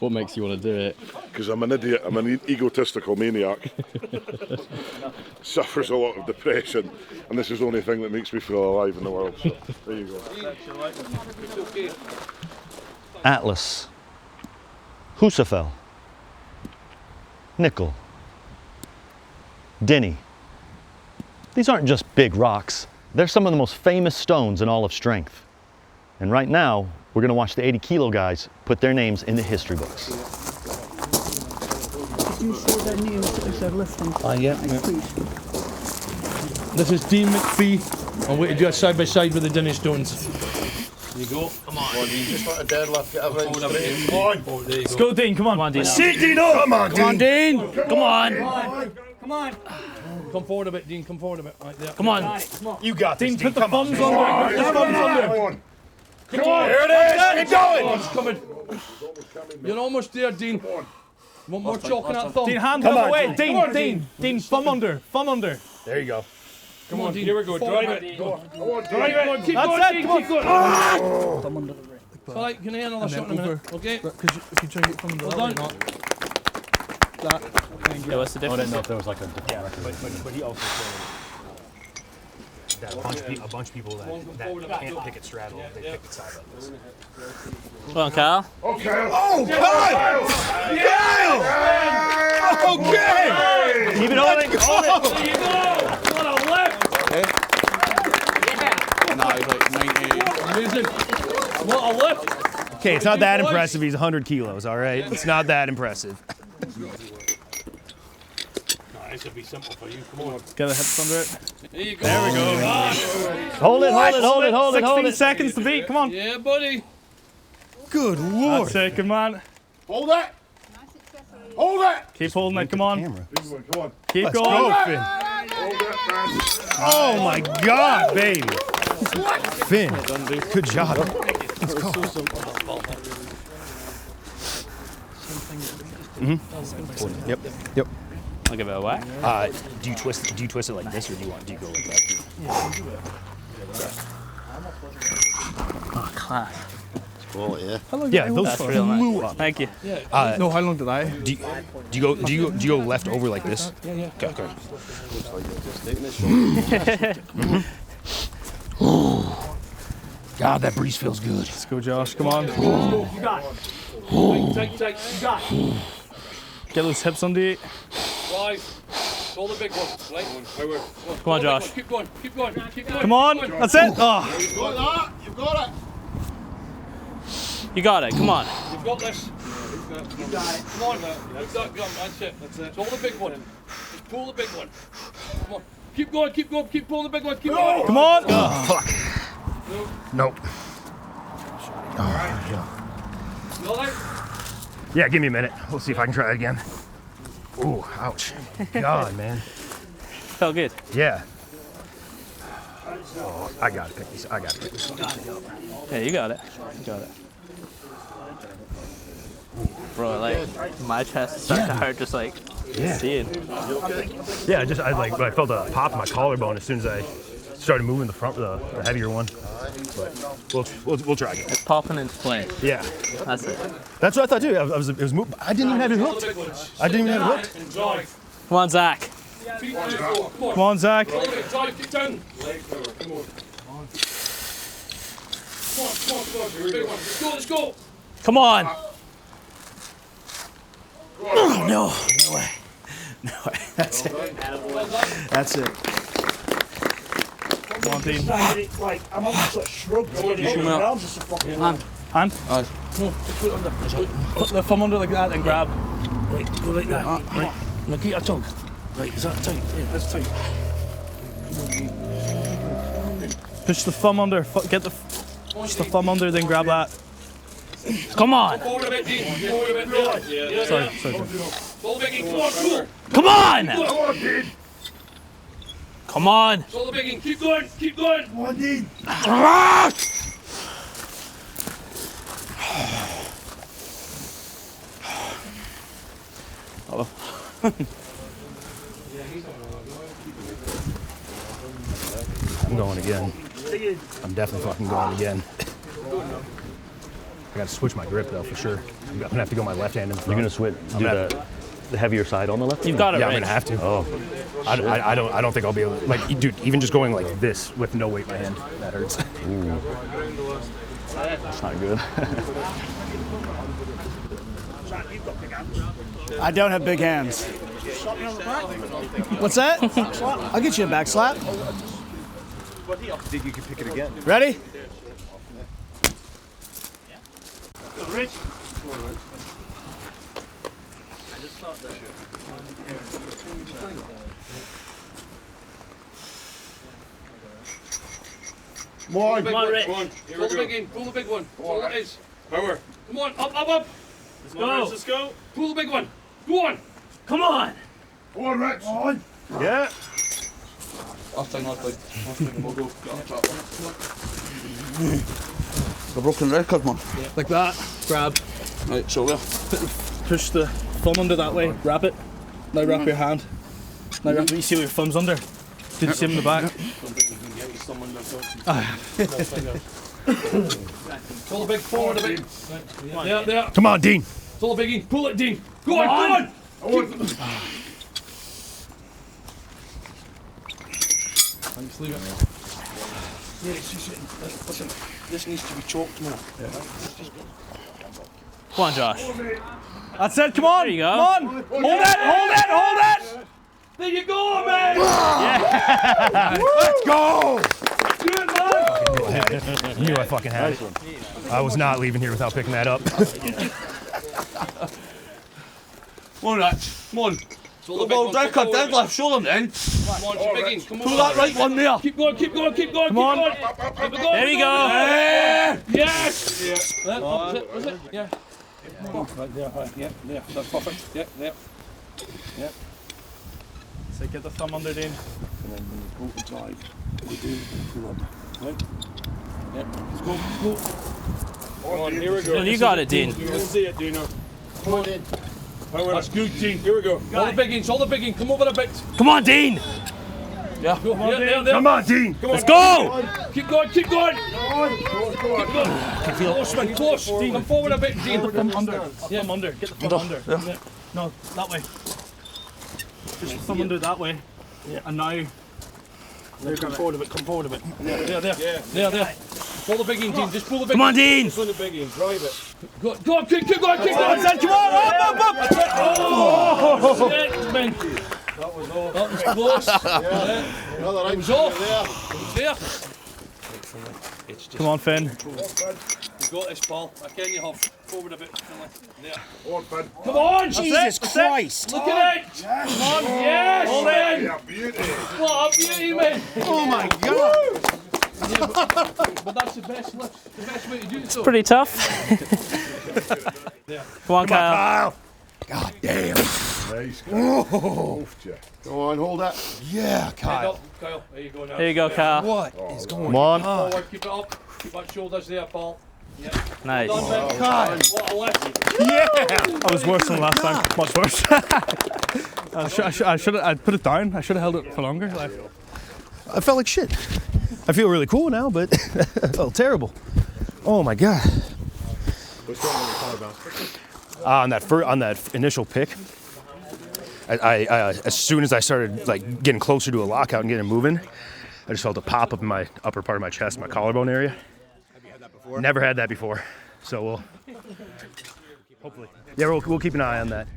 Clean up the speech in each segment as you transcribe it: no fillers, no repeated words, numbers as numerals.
What makes you want to do it? Because I'm an idiot. I'm an egotistical maniac. Suffers a lot of depression, and this is the only thing that makes me feel alive in the world. So there you go. Atlas, Husafel, Nicol, Dinnie. These aren't just big rocks. They're some of the most famous stones in all of strength. And right now, we're going to watch the 80 kilo guys put their names in the history books. Did you say their names as they're lifting? Yeah. This is Dean McPhee, and we do it side by side with the Dinnie Stones. There you go. Come on. Dean, just want a deadlift. Get everything straight. Come on. Let's go, Dean. Come on. Come on, Dean. Sit, Dean, up. Come on, Dean. Come on, Dean. Come on. Come on. Come forward a bit, Dean. Come forward a bit. Right there. Come on. You got this, Dean, Dean. put the thumbs under. Put the thumbs under. Come on. Come on. Here it is. Keep going. Oh, it's coming. You're almost there, Dean. One more chalk on that thumb. Dean, hand Come it on, away. Dean. Dean, thumb under. Thumb under. There you go. Come on, Dean. Here we go. Drive it. Go on. Come on, Drive it. Keep That's going, it, Dean. come on. Keep going. Thumb under the ring. It's all right. Can I hear another shot in a minute? Okay. Because if you try to get from the Well done. Yeah, what's the difference? I didn't know if there was like a different record. But he also said that a bunch of people that can't pick it straddle, they pick it side like this. Come on, Kyle. Okay. Oh, Kyle! Kyle! Okay! Keep it holding. Hold it. There you go. What a lift. No, he's like 98. Amazing. What a lift. Okay, it's not that impressive. He's 100 kilos, all right? It's not that impressive. This would be simple for you. Come on. Get the hips under it. There you go. There we go. Hold it. 16 seconds to beat. Come on. Yeah, buddy. Good lord. That's it. Come on. Hold it! Hold it! Keep holding it. Come on. Come on. Keep Let's going. go, Finn. Hold it, man. Oh my God, baby. Finn, good job. Let's go. Yep. I'll give it a whack. Do you twist it like this, or do you go like that? Oh, class. Oh, yeah. Yeah, those That's real flew nice. up. Thank you. No, how long did I? Do you go left over like this? Yeah. Okay. God, that breeze feels good. Let's go, Josh. Come on. You got it. Tight. You got it. Get those hips under you. Drive. All the big ones. Right? Come on, Josh. Keep going. Come on. That's it. Oh. You've got that. You've got it. You got it. Come on. You've got this. You got it. Come on. You've got gun. That's it. It's all the big one. Just pull the big one. Come on. Keep going. Keep pulling the big one. Keep going. Come on. Oh, fuck. Nope. You all right? Yeah, give me a minute. We'll see if I can try it again. Ooh, ouch. God, man. Felt good. Yeah. Oh, I gotta pick this. Yeah, you got it. Bro, like my chest started to hurt just like seeing. Yeah, I felt a pop in my collarbone as soon as I started moving the front, the heavier one. But we'll try again. It's popping into place. Yeah, That's it. that's what I thought too. It was moving. I didn't even have it hooked. Come on, Zach. Come on, Zach. Keep down. Come on. Let's go. Come on. Oh, no way. That's it. Come on, Dean. Like, I'm almost like shrugged. My arms are so fucking Hand. Put the thumb under like that and grab. Right, go like that. Right. Now get your tongue. Right, is that tight? Yeah, that's tight. Push the thumb under. Push the thumb under, then grab that. Come on. Forward a bit, Dean. Forward a bit. Yeah. Sorry. Pull the biggie. Come on, cool. Come on. Come on, Dean. Come on. Pull the biggie. Keep going. Come on, Dean. I'm going again. I'm definitely fucking going again. I got to switch my grip though for sure. I'm gonna have to go my left hand in front. You're gonna switch, do the heavier side on the left? You've got it Yeah, right. I'm gonna have to. Oh, I don't think I'll be able to, like, dude, even just going like this with no weight in my hand, that hurts. that's not good. I don't have big hands. What's that? I'll get you a back slap. Think you can pick it again? Ready? More. Come on, Rich. Come on. Pull the big in. Pull the big one. Pull it is. Power. Come on. Up, up, up. Let's go. Let's go. Pull the big one. Go on. Come on. Come on, Rex. Yeah. Last time. We'll go. A broken record, man. Like that. Grab. Right, shoulder. Push the thumb under that way. Wrap it. Now wrap your hand. Now wrap it. You see where your thumb's under. Did you see him in the back? Pull the big forward a bit. There, there. Come on, Dean. Pull the big in. Pull it, Dean. Go on, go on. Thanks, leave it. Yeah, it's just, listen, this needs to be choked more. Come on, Josh. That's it. Come on. There you go. Come on. Hold it. Hold it. Hold it. There you go, man. Let's go. Good, man. I knew I fucking had it. I was not leaving here without picking that up. Come on, Rich. Come on. Well, record deadlift, show them then. Come on, big in. Come on. Pull that right one there. Keep going, keep going, keep going, keep on. going. There we go. Yes. Yeah. Was it? Yeah. Right there, right, yeah, there. That's perfect. Yeah, there. Yeah. So get the thumb under, Dean. And then when you go to drive, you do pull up. Right? Yeah. Let's go, let's go. Come on, here we go. You got it, Dean. Let's see it, Dino. Come on in. That's good, Dean. Here we go. All the biggins, all the biggins. Come over a bit. Come on, Dean. Yeah. Go. Yeah, there. Come on, Dean. Come on. Let's go. Keep going, keep going. Keep going. Close, man, close. Dean, come forward a bit, Dean. Thumb under. Thumb under. Get the thumb under. Yeah. No, that way. Just thumb under that way. Yeah. And now. Come forward a bit. Come forward a bit. There. There. Pull the big in, Dean. Just pull the big in. Come on, Dean. Pull the big in. Drive it. Go on, keep going, keep going. Come on. Up. Oh, shit, man. That was close. Yeah. It was off. It was there. Come on, Finn. You got this, Paul. I can you have forward a bit. There. Come on, Jesus Christ. Look at it. Come on. Yes, man. What a beauty, man. Oh my God. Yeah, but that's the best lift. The best way to do it. So. Pretty tough. Come on, Kyle. God damn. Nice. Oh. Go on, hold that. Yeah, Head Kyle. up, Kyle. There you go now. There you go, Kyle. What is going Come on. Forward, keep it up. Keep that shoulders there, Paul. Yeah. Nice. Done, man. Kyle. What a lift. I was worse than last time. Much worse. I should have. I put it down. I should have held it for longer. Like. I felt like shit. I feel really cool now, but I felt terrible. Oh my God. On that initial pick, I as soon as I started like getting closer to a lockout and getting moving, I just felt a pop up in my upper part of my chest, my collarbone area. Have you had that before? Never had that before, so we'll hopefully. Yeah, we'll keep an eye on that.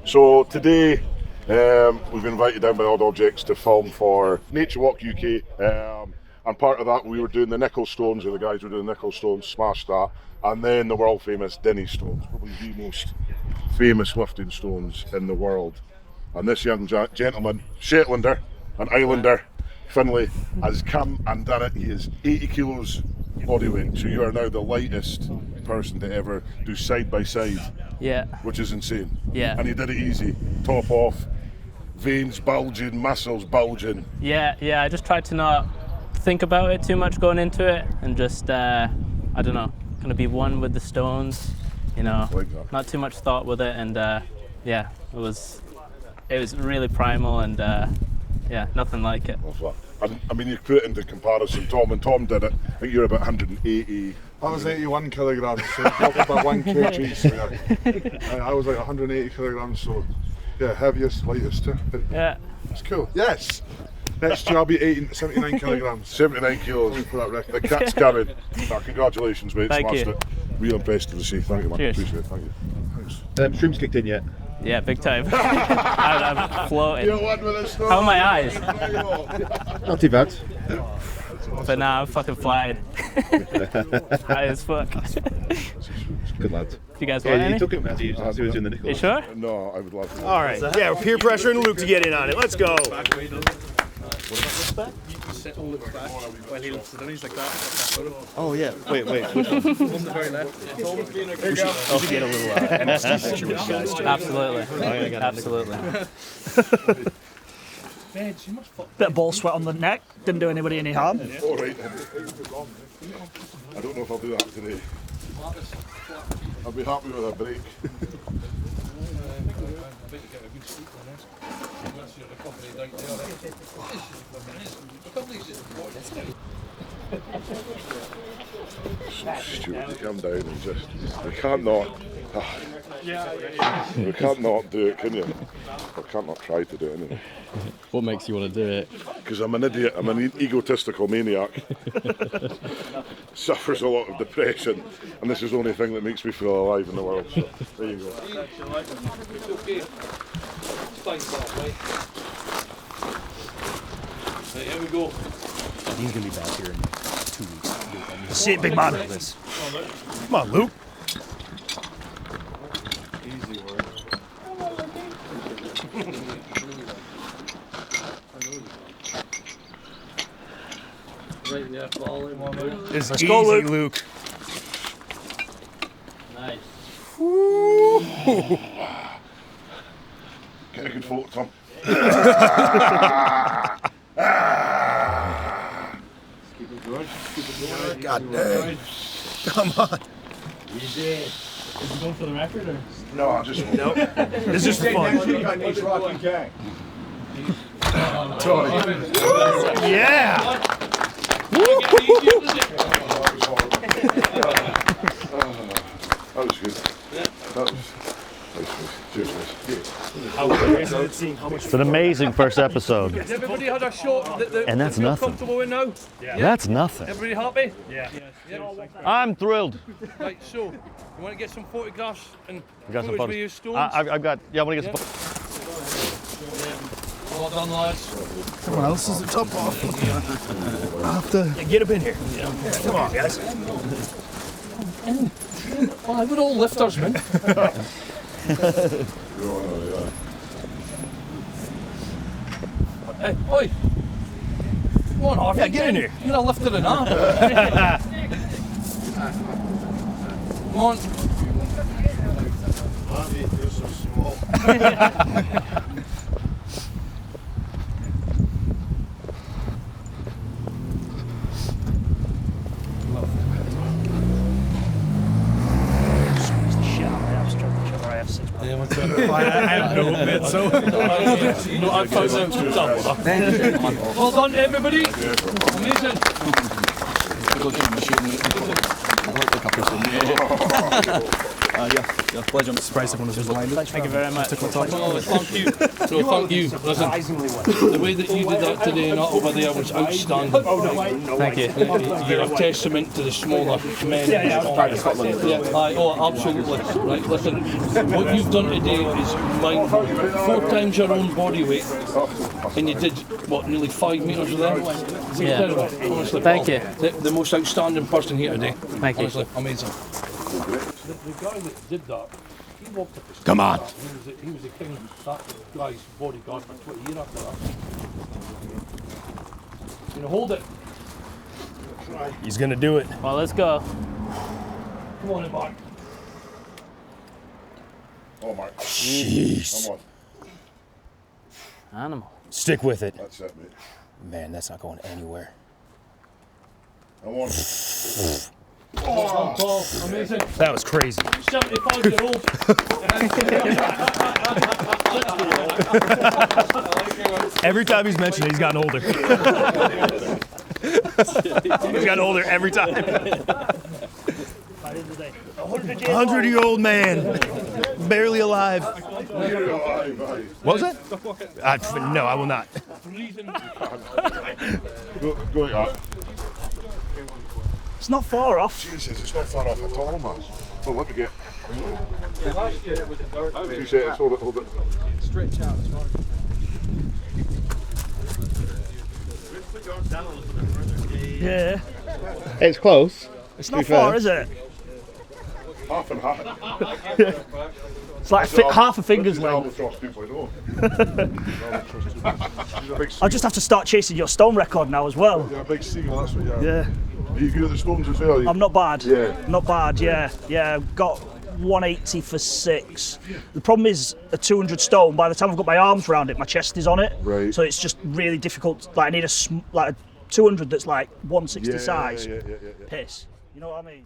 So today we've been invited down by Odd Objects to film for Nature Walk UK, and part of that we were doing the Nicol Stones, or the guys were doing the Nicol Stones, smashed that, and then the world famous Dinnie Stones, probably the most famous lifting stones in the world. And this young gentleman, Shetlander, an Islander, Finlay, has come and done it. He is 80 kilos body weight, so you are now the lightest person to ever do side by side. Yeah. Which is insane. Yeah. And he did it easy, top off, veins bulging, muscles bulging. Yeah. I just tried to not think about it too much going into it, and just I don't know, kind of be one with the stones, you know, Like that. not too much thought with it, and it was really primal, and yeah, nothing like it. And I mean, you put it into comparison. Tom did it. I think you're about 180. I was 81 kilograms, so dropped about 1 kg. So yeah. I was like 180 kilograms, so yeah, heaviest, lightest. Yeah. It's cool. Yes. Next year I'll be 79 kilograms. 79 kilos for that record. The cat's coming. No, congratulations, mate. Thank Smashed you. it. Real impressed to see. Thank you, man. Cheers. Appreciate it. Thank you. Thanks. Shroom's kicked in yet? Yeah, big time. I'm floating. You're one with a story. How are my eyes? Not too bad. But nah, I'm fucking flying. High as fuck. Good lad. You guys want any? He took it as he was doing the Nicol. You sure? No, I would love to. All right. Yeah, we're peer pressuring Luke to get in on it. Let's go. Oh yeah. Wait. Which one? We should get a little MST picture with you guys too. Absolutely. Absolutely. Bit of ball sweat on the neck, didn't do anybody any harm. All right. I don't know if I'll do that today. I'll be happy with a break. Stupid, come down and just, we can't not do it, can you? I can't not try to do it anyway. What makes you want to do it? Because I'm an idiot, I'm an egotistical maniac. Suffers a lot of depression, and this is the only thing that makes me feel alive in the world. So, there you go. Right, here we go. He's gonna be back here in 2 weeks. See it, big man. Come on, Luke. Easy work. Right, yeah, follow him on Luke. It's Let's easy, go, Luke. Luke. Nice. Get a good photo, Tom. Keep it going. Keep it going. God dang. Come on. Easy. Is he going for the record or? No, I just... Nope. It's just for fun. Yeah. That was good. That was... Cheers, guys. It's an amazing first episode. Everybody had a shot that And that's they feel nothing. comfortable in now? That's nothing. Everybody happy? Yeah. I'm thrilled. Right, so, you want to get some photographs and We got some footage with photos. your stones? I've got. Yeah, I want to get some. Well done, lads. Someone else is the top off. I have to. Yeah, get up in here. Come on, guys. Well, we're all lifters, man. Hey, oi! Come on, Harvey. Yeah, get in here. You're a lifter and that. Come on. I have no admit, so. No, I found out. Well done, everybody. Amazing. Pleasure. I'm surprised everyone was blinded. Thank you very much. Oh, thank you. So thank you. Listen, the way that you did that today and that over there was outstanding. Thank you. You're a testament to the smaller men. Yeah, oh, absolutely. Right, listen, what you've done today is mind-blowing. 4 times your own body weight, and you did, what, nearly 5 metres there? It's incredible, honestly. Thank you. The most outstanding person here today. Thank you. Honestly, amazing. The guy that did that, he walked up the stairs. Come on. He was the king of that guy's bodyguard for 20 years after that. You know, hold it. He's gonna do it. Well, let's go. Come on, Mark. Oh, Mark. Jeez. Come on. Animal. Stick with it. That's it, mate. Man, that's not going anywhere. Come on. Oh, amazing. That was crazy. 75-year-old. Every time he's mentioned it, he's gotten older. He's gotten older every time. 100-year-old man, barely alive. What was that? No, I will not. Go like that. It's not far off. Jesus, it's not far off at all, man. Oh, let me get. 2 seconds, hold it. Stretch out as far. Yeah. It's close. It's not far, is it? Half and half. It's like half a finger's length. I'll just have to start chasing your stone record now as well. Yeah, big seagull, that's what you are. Yeah. Are you good at the stones as well? I'm not bad. Yeah. Not bad, yeah. Yeah, I've got 180 for 6. The problem is a 200 stone, by the time I've got my arms around it, my chest is on it. Right. So it's just really difficult. Like I need a 200 that's like 160 size. Yeah. Piss. You know what I mean?